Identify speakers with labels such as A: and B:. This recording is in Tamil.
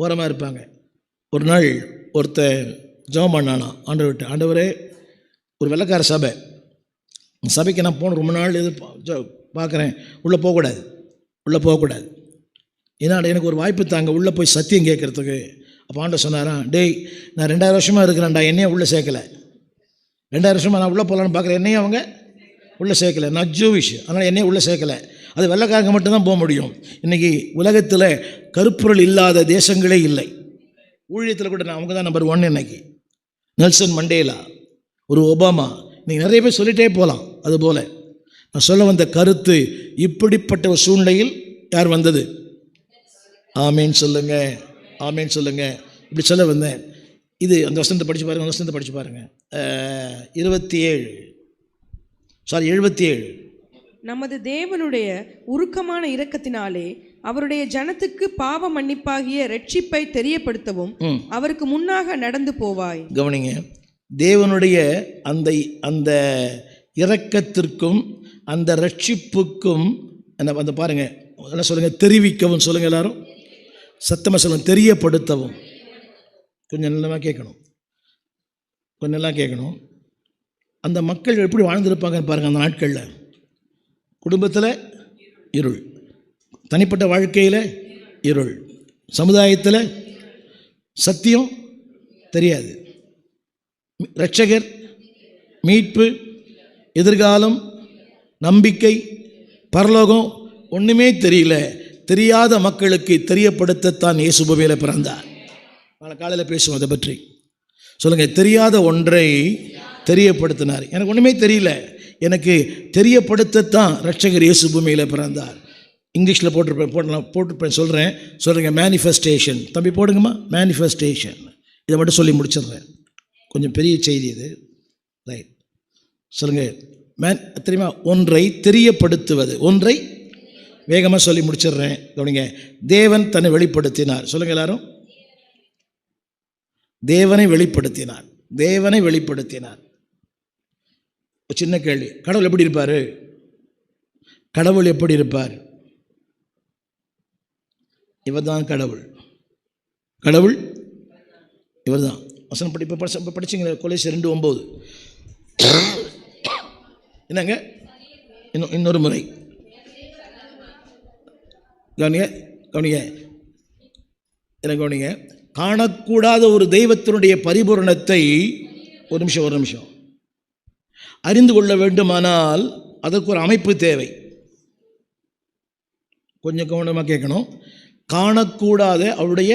A: ஓரமாக இருப்பாங்க. ஒரு நாள் ஒருத்தர் ஜெபம் பண்ணானா ஆண்டவர்கிட்ட, ஆண்டவரே ஒரு வெள்ளைக்கார சபை, சபைக்கு நான் போன ரொம்ப நாள் பார்க்குறேன், உள்ளே போகக்கூடாது. ஏன்னா எனக்கு ஒரு வாய்ப்பு தாங்க உள்ளே போய் சத்தியம் கேட்குறதுக்கு. அப்போ ஆண்டவர் சொன்னாரான், டேய் நான் 2000 வருஷமாக இருக்கிறேன்டா, என்னையே உள்ளே சேர்க்கலை. 2000 வருஷமாக நான் உள்ளே போகலான்னு பார்க்குறேன், என்னையும் அவங்க உள்ளே சேர்க்கலை. நான் ஜூவிஷ், அதனால் என்னையும் உள்ளே சேர்க்கலை. அது வெள்ளைக்காரங்க மட்டும்தான் போக முடியும். இன்றைக்கி உலகத்தில் கருப்பொருள் இல்லாத தேசங்களே இல்லை. ஊழியத்தில் கூட அவங்க தான் நம்பர் 1. இன்னைக்கு நெல்சன் மண்டேலா, ஒரு ஒபாமா, நீங்கள் நிறைய பேர் சொல்லிகிட்டே போகலாம். அதுபோல் நான் சொல்ல வந்த கருத்து, இப்படிப்பட்ட ஒரு சூழ்நிலையில் யார் வந்தது? ஆமேன் சொல்லுங்க, ஆமேன் சொல்லுங்க. இப்படி சொல்ல வந்தேன். இது அந்த வசனத்தை படித்து பாருங்கள், அந்த வசனத்தை படித்து பாருங்கள். 77.
B: நமது தேவனுடைய உருக்கமான இரக்கத்தினாலே அவருடைய ஜனத்துக்கு பாவ மன்னிப்பாகிய ரட்சிப்பை தெரியப்படுத்தவும் அவருக்கு முன்னாக நடந்து போவாய்.
A: கவனிங்க, தேவனுடைய அந்த இரக்கத்திற்கும் அந்த ரட்சிப்புக்கும் அந்த பாருங்க, என்ன சொல்லுங்க, தெரிவிக்கவும் சொல்லுங்க, எல்லாரும் சத்தமாக சொல்லுங்க, தெரியப்படுத்தவும். கொஞ்சம் நல்லா கேட்கணும். அந்த மக்கள் எப்படி வாழ்ந்திருப்பாங்கன்னு பாருங்கள். அந்த நாட்களில் குடும்பத்தில் இருள், தனிப்பட்ட வாழ்க்கையில் இருள், சமுதாயத்தில் சத்தியம் தெரியாது, இரட்சகர், மீட்பு, எதிர்காலம், நம்பிக்கை, பரலோகம் ஒன்றுமே தெரியல. தெரியாத மக்களுக்கு தெரியப்படுத்தத்தான் இயேசு பூமியில் பிறந்தார். காலையில் பேசுவோம் அதை பற்றி. சொல்லுங்கள், தெரியாத ஒன்றை தெரியப்படுத்தினார். எனக்கு ஒன்றுமே தெரியல, எனக்கு தெரியப்படுத்தத்தான் இரட்சகர் இயேசு பூமியில் பிறந்தார். இங்கிலீஷில் போட்டிருப்பேன் சொல்கிறேங்க, மேனிஃபெஸ்டேஷன். தம்பி போடுங்கம்மா, மேனிஃபெஸ்டேஷன். இதை மட்டும் சொல்லி முடிச்சிடுறேன், கொஞ்சம் பெரிய செய்தி இது. ரைட், சொல்லுங்கள். தெரியுமா, ஒன்றை தெரியப்படுத்துவது. ஒன்றை வேகமாக சொல்லி முடிச்சிடுறேன், கவனிங்க. தேவன் தன்னை வெளிப்படுத்தினார். சொல்லுங்கள் எல்லாரும், தேவனை வெளிப்படுத்தினார். ஒரு சின்ன கேள்வி, கடவுள் எப்படி இருப்பார்? இவர் தான் கடவுள் இவர் தான். வசனம் படிச்சிங்க, கொலோசியர் 2:9. என்னங்க, இன்னொரு முறை கவனிங்க. காணக்கூடாத ஒரு தெய்வத்தினுடைய பரிபூரணத்தை ஒரு நிமிஷம் அறிந்து கொள்ள வேண்டுமானால் அதற்கு ஒரு அமைப்பு தேவை. கொஞ்சம் கவனமாக கேட்கணும். காணக்கூடாத அவருடைய